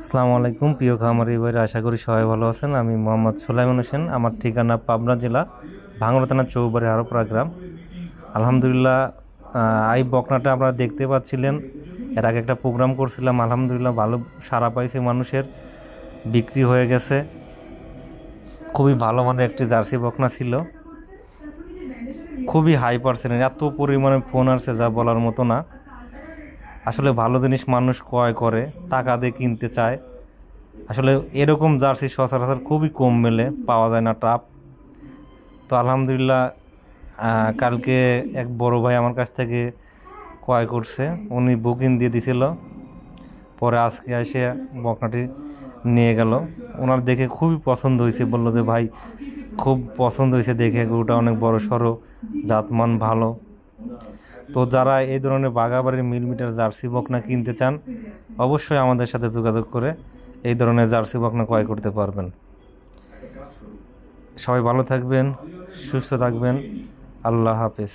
আসসালামু আলাইকুম প্রিয় খামারি ভাইরা, আশা করি সবাই ভালো আছেন। আমি মোহাম্মদ সুলাইমান হোসেন। আমার ঠিকানা পাবনা জেলা ভাঙ্গুড়া থানা চৌবাড়ি হারোপাড়া গ্রাম। আলহামদুলিল্লাহ, এই বকনাটা আপনারা দেখতে পাচ্ছিলেন। এর আগে একটা প্রোগ্রাম করছিলাম, আলহামদুলিল্লাহ ভালো সাড়া পাইছে, মানুষের বিক্রি হয়ে গেছে। খুবই ভালো মানের একটি জার্সি বকনা ছিল, খুবই হাই পার্সেন্টেজ। এত পরিমাণে ফোন আসছে যা বলার মতো না। আসলে ভালো জিনিস মানুষ ক্রয় করে, টাকা দিয়ে কিনতে চায়। আসলে এরকম জার্সি সচরাচর খুবই কম মেলে, পাওয়া যায় না, টাপ। তো আলহামদুলিল্লাহ, কালকে এক বড় ভাই আমার কাছ থেকে ক্রয় করছে, উনি বুকিং দিয়ে দিছিল। পরে আজকে এসে বকনাটি নিয়ে গেল। ওনার দেখে খুবই পছন্দ হয়েছে, বললো যে ভাই খুব পছন্দ হয়েছে দেখে, গরুটা অনেক বড় সড়ো, জাতমান ভালো। তো যারা এই ধরনের বাঘাবাড়ির মিলিমিটার জার্সি বকনা কিনতে চান, অবশ্যই আমাদের সাথে যোগাযোগ করে এই ধরনের জার্সি বকনা ক্রয় করতে পারবেন। সবাই ভালো থাকবেন, সুস্থ থাকবেন। আল্লাহ হাফেজ।